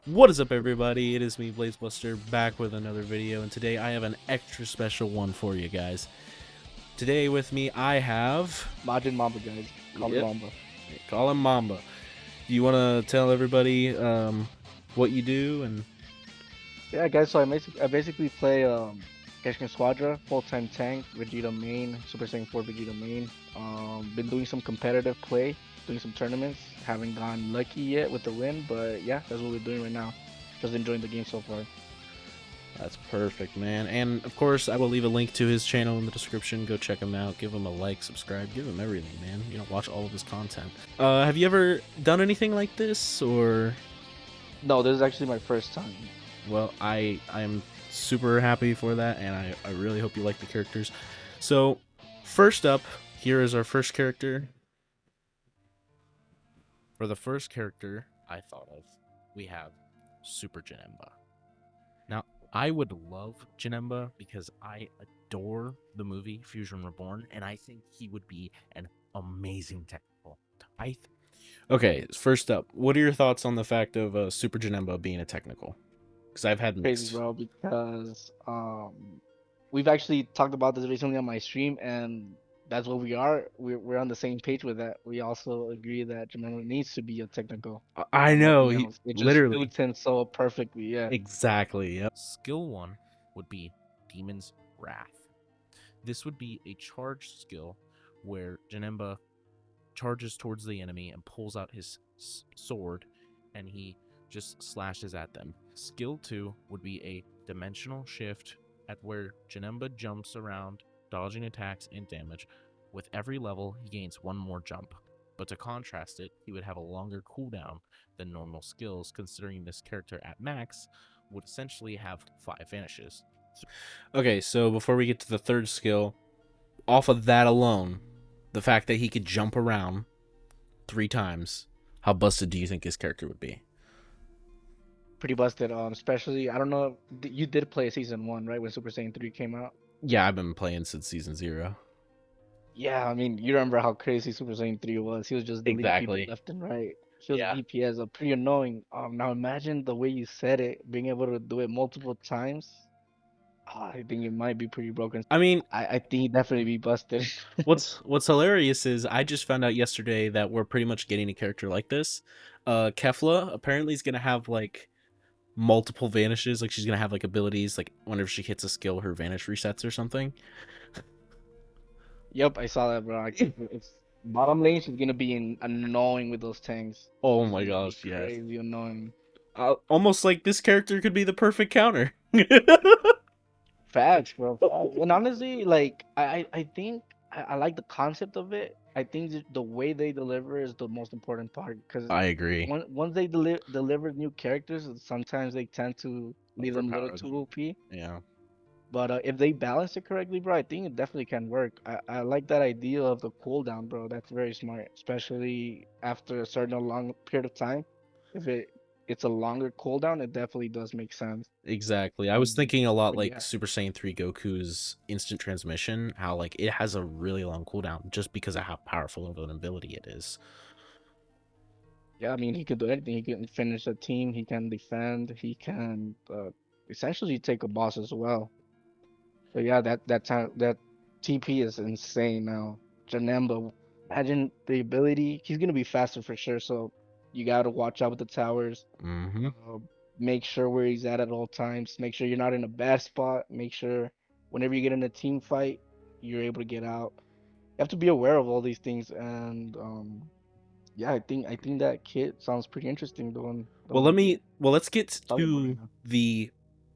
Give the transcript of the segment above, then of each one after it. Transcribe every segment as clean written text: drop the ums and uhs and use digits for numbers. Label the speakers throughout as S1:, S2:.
S1: What is up, everybody? It is me, BlazeBuster, back with another video, and today I have an extra special one for you guys. Today with me I have...
S2: MajinnMamba, guys. Call it
S1: Yep,
S2: Mamba.
S1: call him Mamba. Do you want to tell everybody what you do? And
S2: Yeah, guys. So I basically play Squadra, full-time tank, Vegeta main, Super Saiyan 4 Vegeta main. Been doing some competitive play, doing some tournaments. Haven't gone lucky yet with the win, but yeah, that's what we're doing right now. Just enjoying the game so far.
S1: that's perfect, man. And of course, I will leave a link to his channel in the description. Go check him out. Give him a like, subscribe, give him everything, man. You know, watch all of his content. Have you ever done anything like this, or...
S2: No, this is actually my first time.
S1: Well, I'm super happy for that, and I really hope you like the characters. So, first up, here is our first character. For the first character I thought of, we have Super Janemba. Now, I would love Janemba because I adore the movie Fusion Reborn, and I think he would be an amazing technical. Okay, first up, what are your thoughts on the fact of Super Janemba being a technical? Because I've had
S2: Crazy,
S1: mixed.
S2: bro, because we've actually talked about this recently on my stream, and that's what we are. We're on the same page with that. We also agree that Jamaica needs to be a technical.
S1: I know,
S2: Nothing
S1: he
S2: else. It just
S1: literally.
S2: suits him so perfectly. Yeah.
S1: Exactly, yep. Skill 1 would be Demon's Wrath. This would be a charged skill where Janemba charges towards the enemy and pulls out his sword, and he just slashes at them. Skill 2 would be a dimensional shift at where Janemba jumps around, dodging attacks and damage. With every level, he gains one more jump. But to contrast it, he would have a longer cooldown than normal skills, considering this character at max would essentially have 5 vanishes. Okay, so before we get to the third skill, off of that alone, the fact that he could jump around 3 times, how busted do you think his character would be?
S2: Pretty busted. Especially I don't know. You did play season one, right? When Super Saiyan 3 came out.
S1: Yeah, I've been playing since season 0.
S2: Yeah, I mean, you remember how crazy Super Saiyan 3 was. He was just deleting people
S1: Exactly.
S2: left and right. He was
S1: Yeah.
S2: DPS, pretty annoying. Now imagine the way you said it, being able to do it multiple times. I think it might be pretty broken.
S1: I mean,
S2: I think he'd definitely be busted.
S1: what's hilarious is I just found out yesterday that we're pretty much getting a character like this. Kefla apparently is gonna have like multiple vanishes. Like she's gonna have like abilities. Like whenever she hits a skill, her vanish resets or something.
S2: Yep, I saw that, bro. It's bottom lane. She's gonna be annoying with those tanks.
S1: Oh
S2: She's
S1: my
S2: gonna be
S1: gosh, yes.
S2: crazy annoying.
S1: Almost like this character could be the perfect counter.
S2: Facts, bro. Facts. And honestly, like I think I like the concept of it. I think the way they deliver is the most important part because
S1: I agree.
S2: once they deliver new characters, sometimes they tend to leave them a little
S1: Overpowered.
S2: too OP.
S1: Yeah.
S2: But if they balance it correctly, bro, I think it definitely can work. I like that idea of the cooldown, bro. That's very smart, especially after a certain long period of time. If it's a longer cooldown, it definitely does make sense.
S1: Exactly. I was
S2: Um,
S1: thinking a lot
S2: but
S1: like
S2: yeah.
S1: Super Saiyan 3 Goku's instant transmission, how like it has a really long cooldown just because of how powerful of an ability it is.
S2: Yeah, I mean, he can do anything. He can finish a team. He can defend. He can essentially take a boss as well. So yeah, that time that TP is insane now. Janemba, imagine the ability. He's gonna be faster for sure. So you gotta watch out with the towers.
S1: Mm-hmm.
S2: Uh, make sure where he's at all times. Make sure you're not in a bad spot. Make sure whenever you get in a team fight, you're able to get out. You have to be aware of all these things and yeah, I think that kit sounds pretty interesting.
S1: Let's get
S2: Talking about right
S1: to
S2: now.
S1: the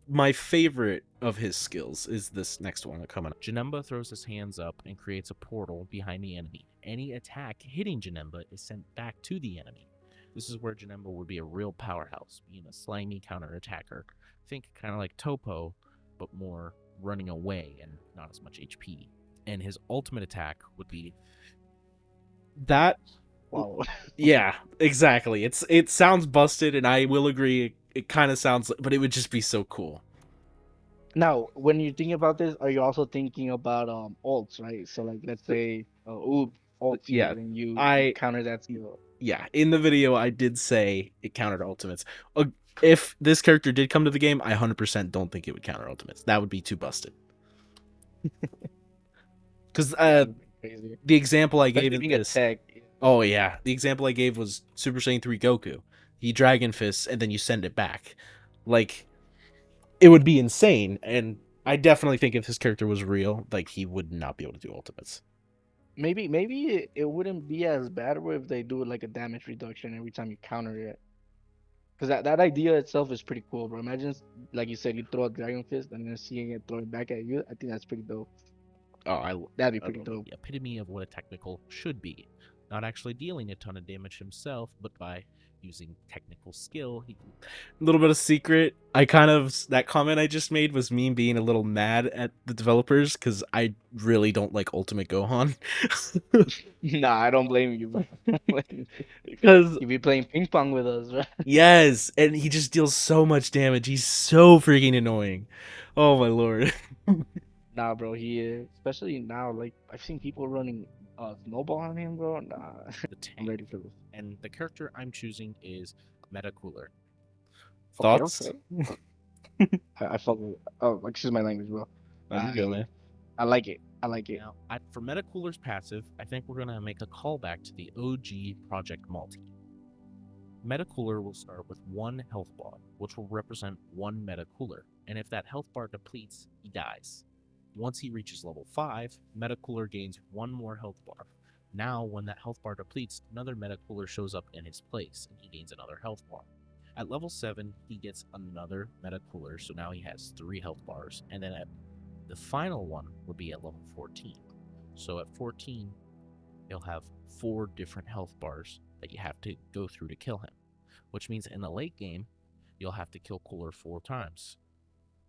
S1: my favorite of his skills is this next one coming up. Janemba throws his hands up and creates a portal behind the enemy. Any attack hitting Janemba is sent back to the enemy. This is where Janemba would be a real powerhouse, being a slimy counter attacker. Think kind of like Topo, but more running away and not as much HP. And his ultimate attack would be that.
S2: Wow.
S1: Yeah, exactly. It sounds busted, and I will agree. It kind of sounds, but it would just be so cool.
S2: Now, when you're thinking about this, are you also thinking about ults, right? So like let's say ult skill
S1: Yeah,
S2: and you
S1: I
S2: counter that skill.
S1: Yeah, in the video I did say it countered ultimates. If this character did come to the game, I 100% don't think it would counter ultimates. That would be too busted. Because
S2: Yeah, that'd be crazy.
S1: the example I gave
S2: Especially
S1: in
S2: being a
S1: this,
S2: tech.
S1: oh yeah, the example I gave was Super Saiyan 3 Goku. He Dragon Fists and then you send it back. Like, it would be insane. And I definitely think if his character was real, like, he would not be able to do ultimates.
S2: Maybe it wouldn't be as bad where if they do like a damage reduction every time you counter it. Because that idea itself is pretty cool, bro. Imagine, like you said, you throw a Dragon Fist and then seeing it throw it back at you. I think that's pretty dope.
S1: Oh,
S2: That'd be
S1: I
S2: pretty
S1: love
S2: dope.
S1: the epitome of what a technical should be. Not actually dealing a ton of damage himself, but by using technical skill, he can. A little bit of secret. That comment I just made was me being a little mad at the developers because I really don't like Ultimate Gohan.
S2: Nah, I don't blame you, bro.
S1: Because
S2: You be playing ping pong with us, right?
S1: yes, and he just deals so much damage. He's so freaking annoying. Oh my lord.
S2: Nah, bro, he is. Especially now, like I've seen people running snowball on him, bro. Nah,
S1: The
S2: I'm
S1: tank.
S2: ready for this.
S1: And the character I'm choosing is Meta Cooler.
S2: Okay,
S1: Thoughts?
S2: okay. I felt. Oh, excuse my language, bro.
S1: Oh, you go,
S2: I
S1: man.
S2: I like it. I like it.
S1: Now, for Metacooler's passive, I think we're going to make a callback to the OG Project Multi. Metacooler will start with one health bar, which will represent one Metacooler, and if that health bar depletes, he dies. Once he reaches level 5, Metacooler gains one more health bar. Now, when that health bar depletes, another Metacooler shows up in his place, and he gains another health bar. At level 7, he gets another Metacooler, so now he has 3 health bars, and then at the final one would be at level 14. So at 14, he'll have 4 different health bars that you have to go through to kill him, which means in the late game, you'll have to kill Cooler 4 times.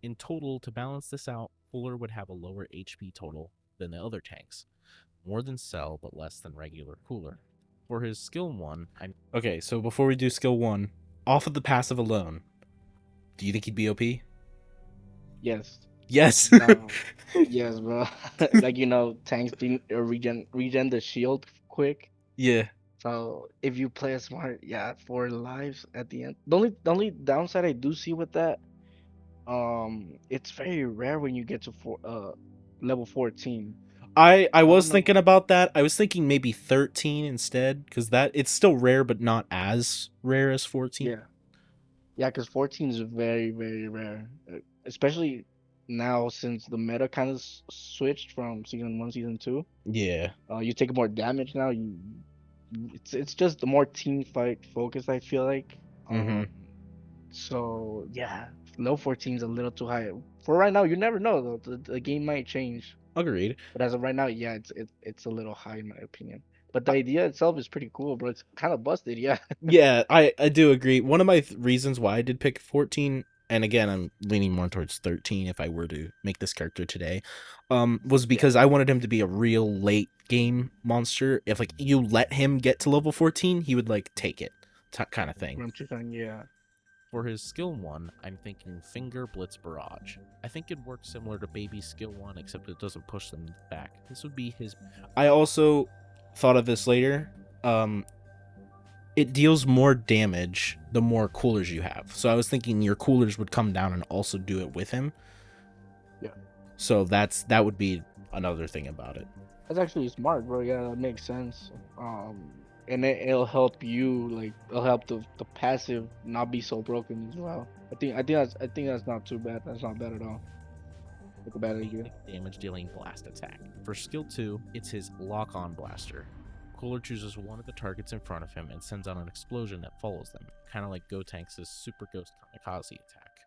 S1: In total, to balance this out, Cooler would have a lower HP total than the other tanks. More than Cell, but less than regular Cooler. For his skill 1, okay, so before we do skill 1, off of the passive alone, do you think he'd be OP?
S2: Yes.
S1: Yes.
S2: No. Yes, bro. Like tanks didn't regen the shield quick.
S1: Yeah.
S2: So if you play it smart, yeah, 4 lives at the end. The only downside I do see with that, it's very rare when you get to level 14.
S1: I
S2: I don't
S1: was
S2: know.
S1: thinking about that. I was thinking maybe 13 instead because that it's still rare but not as rare as 14.
S2: Yeah. Yeah, because 14 is very, very rare. Especially now since the meta kind of switched from season 1, season 2.
S1: Yeah.
S2: You take more damage now. It's just the more team fight focused, I feel like.
S1: Mm-hmm.
S2: So yeah, low 14 is a little too high for right now. You never know though. The game might change,
S1: Agreed.
S2: but as of right now, yeah, it's a little high in my opinion. But the idea itself is pretty cool, bro. It's kind of busted, yeah.
S1: Yeah, I do agree. One of my reasons why I did pick 14, and again, I'm leaning more towards 13 if I were to make this character today, was
S2: Yeah,
S1: because I wanted him to be a real late game monster. If like you let him get to level 14, he would like take it, kind of thing.
S2: yeah.
S1: For his skill 1, I'm thinking Finger Blitz Barrage. I think it works similar to Baby's skill 1, except it doesn't push them back. This would be his. I also thought of this later. It deals more damage the more coolers you have. So I was thinking your coolers would come down and also do it with him.
S2: Yeah.
S1: So that would be another thing about it.
S2: That's actually smart, bro. Yeah, that makes sense. And it'll help you, like, it'll help the passive not be so broken as well. I think that's not too bad. That's not bad at all. Like a bad idea.
S1: Damage dealing blast attack. For skill 2, it's his lock on blaster. Cooler chooses one of the targets in front of him and sends out an explosion that follows them, kind of like Gotenks' Super Ghost Kamikaze attack.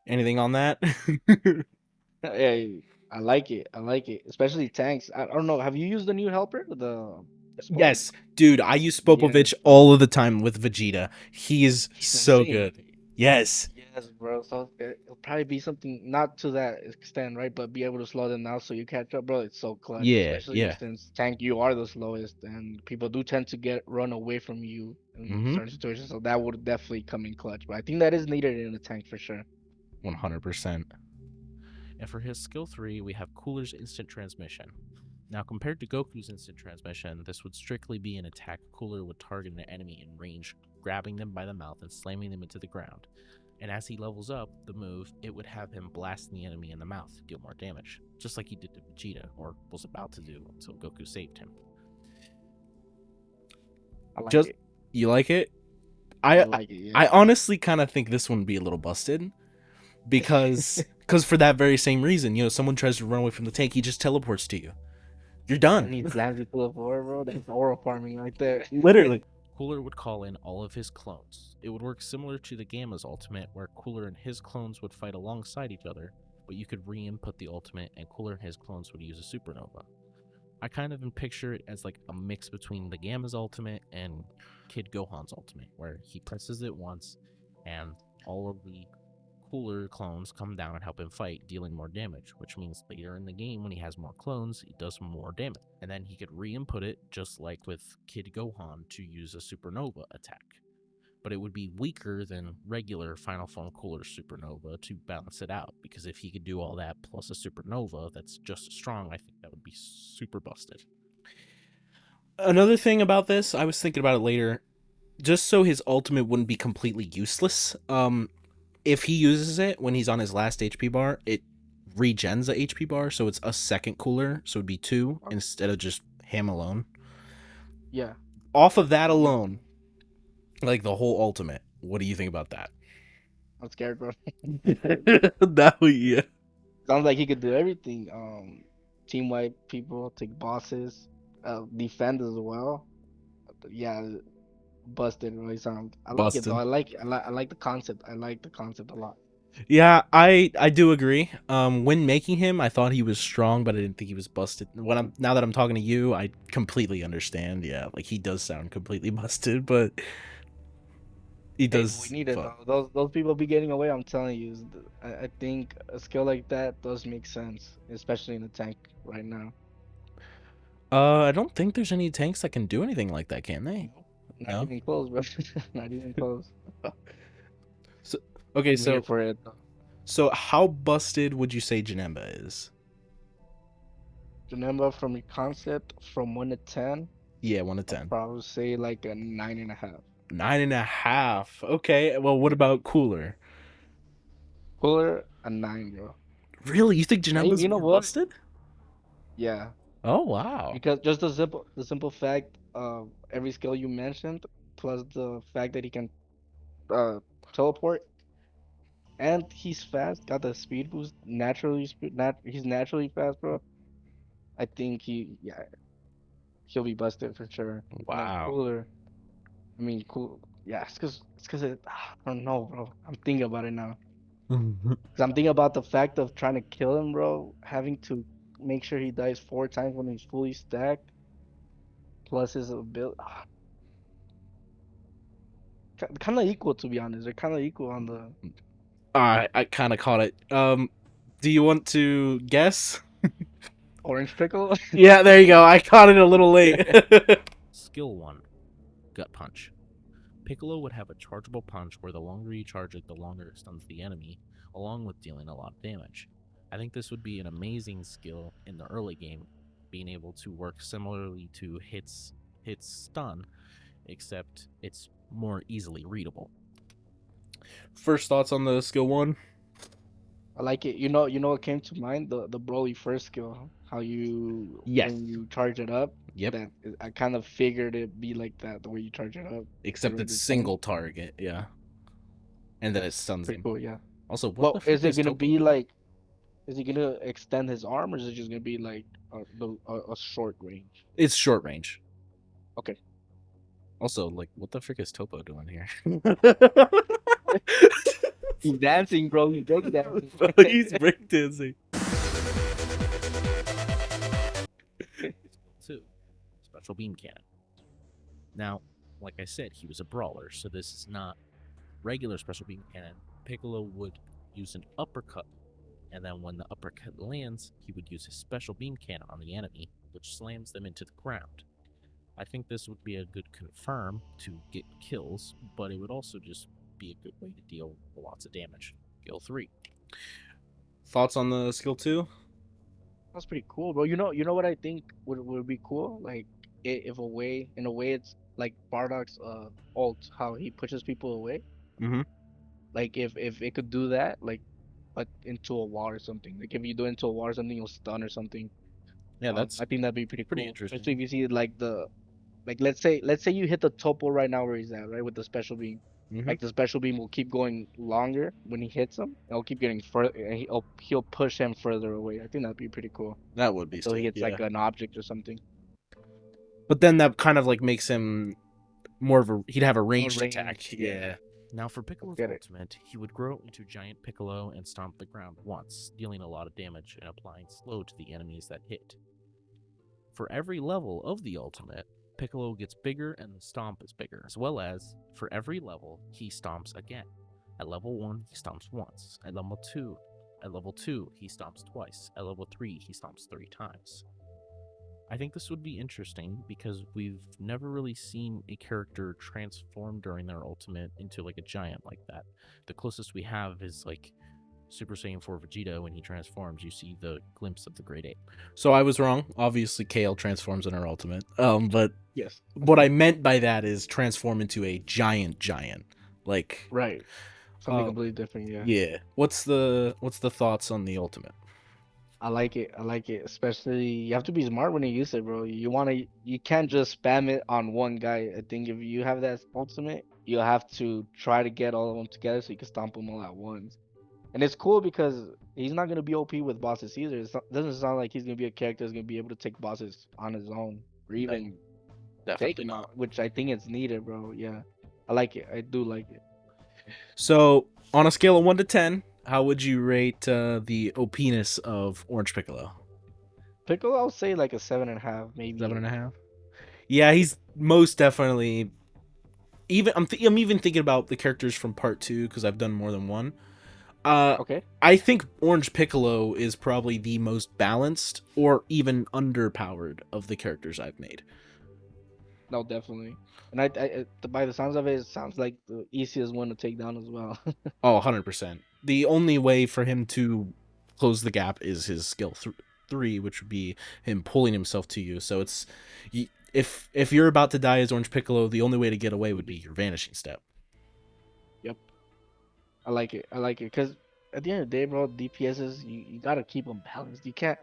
S1: Anything on that?
S2: Hey, I like it. I like it. Especially tanks. I don't know. Have you used the new helper? The Spoke?
S1: Yes, dude, I use
S2: Yes,
S1: Spopovich all of the time with Vegeta. He is
S2: he's
S1: so
S2: insane.
S1: good. Yes.
S2: Yes, bro. So it'll probably be something not to that extent, right? But be able to slow them down so you catch up, bro. It's so clutch,
S1: Yeah,
S2: especially
S1: yeah.
S2: since tank you are the slowest, and people do tend to get run away from you in
S1: Mm-hmm.
S2: certain situations. So that would definitely come in clutch. But I think that is needed in a tank for sure.
S1: 100%. And for his skill 3, we have Cooler's Instant Transmission. Now, compared to Goku's instant transmission, this would strictly be an attack Cooler would target an enemy in range, grabbing them by the mouth and slamming them into the ground. And as he levels up the move, it would have him blast the enemy in the mouth to deal more damage, just like he did to Vegeta, or was about to do until Goku saved him.
S2: I like
S3: Just
S2: it.
S3: you like it?
S2: I
S3: I
S2: like it. Yeah.
S3: I honestly kind of think this one would be a little busted because for that very same reason, someone tries to run away from the tank, he just teleports to you. You're
S2: And
S3: done.
S2: he slams you to the floor, bro. That's oral farming right there.
S3: Literally.
S1: Cooler would call in all of his clones. It would work similar to the Gamma's ultimate, where Cooler and his clones would fight alongside each other, but you could re-input the ultimate and Cooler and his clones would use a supernova. I kind of picture it as like a mix between the Gamma's ultimate and Kid Gohan's ultimate, where he presses it once and all of the Cooler clones come down and help him fight, dealing more damage, which means later in the game, when he has more clones, he does more damage. And then he could re-input it, just like with Kid Gohan, to use a supernova attack. But it would be weaker than regular Final Form Cooler supernova to balance it out, because if he could do all that plus a supernova that's just as strong, I think that would be super busted.
S3: Another thing about this, I was thinking about it later, just so his ultimate wouldn't be completely useless. If he uses it when he's on his last HP bar, it regens the HP bar, so it's a second Cooler, so it'd be 2 instead of just him alone.
S2: Yeah.
S3: Off of that alone, like the whole ultimate, what do you think about that?
S2: I'm scared, bro.
S3: That would, yeah.
S2: Sounds like he could do everything. Team wipe people, take bosses, defend as well. Yeah, busted, really sound. I like it though.
S3: Busted.
S2: I like the concept. I like the concept a lot.
S3: Yeah, I do agree. When making him, I thought he was strong, but I didn't think he was busted. Now that I'm talking to you, I completely understand. Yeah, like he does sound completely busted, but he
S2: Hey, but
S3: does.
S2: we need it
S3: Fuck.
S2: though. Those people be getting away. I'm telling you. I think a skill like that does make sense, especially in the tank right now.
S3: I don't think there's any tanks that can do anything like that, can they?
S2: Nope. Not
S3: No.
S2: even close, bro. Not even close.
S3: So okay,
S2: I'm here for it.
S3: so how busted would you say Janemba is?
S2: Remember from your concept from 1 to 10,
S3: Yeah, 1 to
S2: I'll
S3: 10.
S2: probably say like a 9.5.
S3: 9.5. Okay. Well, what about Cooler?
S2: Cooler, a 9, bro.
S3: Really? You think
S2: And
S3: Janemba's
S2: you know
S3: more
S2: what?
S3: busted?
S2: Yeah,
S3: Oh wow.
S2: because just the simple fact of every skill you mentioned, plus the fact that he can uh teleport and he's fast, got the speed boost naturally. He's naturally fast, bro. I think he'll be busted for sure. And then
S3: Wow.
S2: Cooler, I mean, cool. Yeah, it's cause I don't know, bro. I'm thinking about it now. 'Cause I'm thinking about the fact of trying to kill him, bro. Having to make sure he dies 4 times when he's fully stacked, plus his ability. Kind of equal, to be honest. They're kind of equal on the
S3: I kind of caught it. Do you want to guess?
S2: orange pickle.
S3: Yeah, there you go. I caught it a little late.
S1: Skill 1, Gut Punch. Piccolo would have a chargeable punch where the longer you charge it, the longer it stuns the enemy, along with dealing a lot of damage. I think this would be an amazing skill in the early game, being able to work similarly to hits stun, except it's more easily readable.
S3: First thoughts on the skill 1?
S2: I like it. You know what came to mind? The Broly first skill. How you
S3: Yes.
S2: when you charge it up.
S3: Yep.
S2: I kind of figured it'd be like that, the way you charge it up.
S3: Except it's single target, yeah. And then it stuns
S2: Pretty
S3: him.
S2: cool, yeah.
S3: Also, what
S2: Well,
S3: the
S2: is
S3: frick
S2: it
S3: is
S2: gonna
S3: Topo
S2: be
S3: doing?
S2: like? Is he gonna extend his arm, or is it just gonna be like a short range?
S3: It's short range.
S2: Okay.
S3: Also, like, what the frick is Topo doing here?
S2: He's dancing, bro. He's break dancing.
S3: He's breakdancing.
S1: 2, Special Beam Cannon. Now, like I said, he was a brawler, so this is not regular Special Beam Cannon. Piccolo would use an uppercut, and then when the uppercut lands, he would use his Special Beam Cannon on the enemy, which slams them into the ground. I think this would be a good confirm to get kills, but it would also just be a good way to deal lots of damage. Skill 3.
S3: Thoughts on the skill 2?
S2: That's pretty cool, bro. You know what I think would be cool? Like if a way, in a way, it's like Bardock's ult, how he pushes people away.
S3: Mm-hmm.
S2: Like if it could do that, like but into a wall or something. Like if you do it into a wall or something, you'll stun or something.
S3: Yeah, that's
S2: I think that'd be pretty
S3: pretty
S2: cool.
S3: interesting.
S2: Especially if you see like the like let's say you hit the topo right now where he's at, right, with the special beam.
S3: Mm-hmm.
S2: Like the special beam will keep going longer when he hits him. It'll keep getting further. He'll push him further away. I think that'd be pretty cool
S3: That would be
S2: until he
S3: sick.
S2: hits
S3: Yeah,
S2: like an object or something.
S3: but then that kind of like makes him more of a. He'd have a ranged
S2: range,
S3: attack.
S2: yeah.
S3: Yeah.
S1: Now, for Piccolo's
S2: Get it.
S1: ultimate, he would grow into Giant Piccolo and stomp the ground once, dealing a lot of damage and applying slow to the enemies that hit. For every level of the ultimate, Piccolo gets bigger and the stomp is bigger, as well as, for every level, he stomps again. At level 1, he stomps once. At level 2, he stomps twice. At level 3, he stomps 3 times. I think this would be interesting because we've never really seen a character transform during their ultimate into like a giant like that. The closest we have is like Super Saiyan 4 Vegeta. When he transforms, you see the glimpse of the Great Ape.
S3: So I was wrong. Obviously, Kale transforms in her ultimate. But
S2: Yes.
S3: what I meant by that is transform into a giant. Like,
S2: Right. Something
S3: uh,
S2: completely different. Yeah.
S3: yeah. What's the thoughts on the ultimate?
S2: I like it. I like it. Especially you have to be smart when you use it, bro. You can't just spam it on one guy. I think if you have that ultimate, you'll have to try to get all of them together so you can stomp them all at once. And it's cool because he's not gonna be OP with bosses either. Doesn't sound like he's gonna be a character that's gonna be able to take bosses on his own or even take
S3: Definitely
S2: them
S3: not.
S2: out, which I think it's needed, bro. Yeah, I like it. I do like it.
S3: So, on a scale of 1 to 10, how would you rate the OP-ness of Orange Piccolo?
S2: Piccolo, I'll say like a 7.5, maybe.
S3: 7.5. Yeah, he's most definitely. I'm even thinking about the characters from Part 2 because I've done more than one.
S2: Okay.
S3: I think Orange Piccolo is probably the most balanced or even underpowered of the characters I've made.
S2: No, definitely. And by the sounds of it, it sounds like the easiest one to take down as well.
S3: Oh, 100%. The only way for him to close the gap is his skill 3, which would be him pulling himself to you. So it's if you're about to die as Orange Piccolo, the only way to get away would be your vanishing step.
S2: Yep. I like it. I like it because at the end of the day, bro, DPSs you gotta keep them balanced. You can't.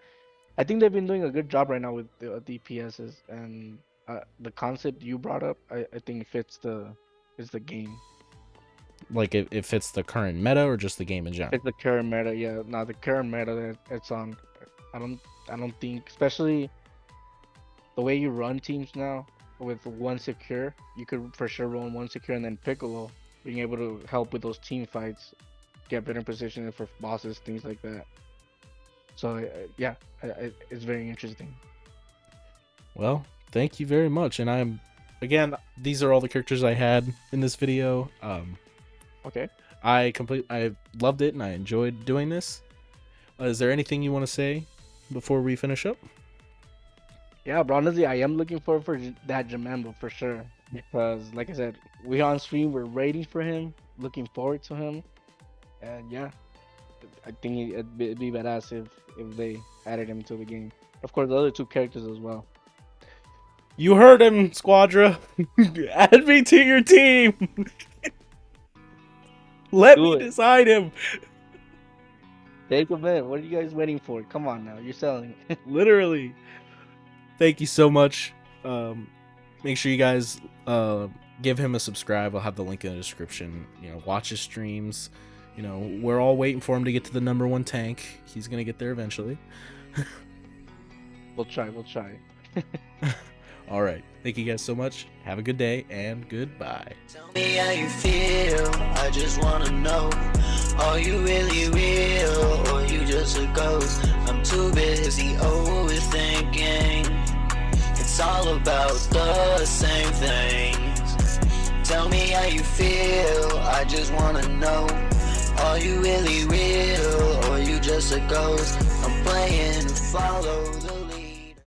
S2: I think they've been doing a good job right now with the DPSs and the concept you brought up. I think fits the game.
S3: Like it fits the current meta or just the game in general.
S2: It's the current meta, yeah. Now the current meta that it's on, I don't think, especially the way you run teams now with one secure, you could for sure run one secure and then Piccolo being able to help with those team fights, get better positioning for bosses, things like that. So yeah, it's very interesting.
S3: Well, thank you very much. And again, these are all the characters I had in this video.
S2: Okay.
S3: I loved it and I enjoyed doing this. Is there anything you want to say before we finish up?
S2: Yeah, but honestly, I am looking forward for that MajinnMamba for sure. Because, like I said, we on stream, we're waiting for him, looking forward to him, and yeah, I think it'd be badass if they added him to the game. Of course, the other two characters as well.
S3: You heard him, Squadra. Add me to your team. Let
S2: Do
S3: me
S2: it.
S3: decide him.
S2: Take him in. What are you guys waiting for? Come on now, you're selling.
S3: Literally. Thank you so much. Make sure you guys give him a subscribe. I'll have the link in the description. Watch his streams. We're all waiting for him to get to the #1 tank. He's gonna get there eventually.
S2: We'll try.
S3: All right. Thank you guys so much. Have a good day and goodbye.
S4: Tell me how you feel, I just wanna know. Are you really real, or you just a ghost? I'm too busy overthinking. It's all about the same things. Tell me how you feel, I just wanna know. Are you really real, or you just a ghost? I'm playing to follow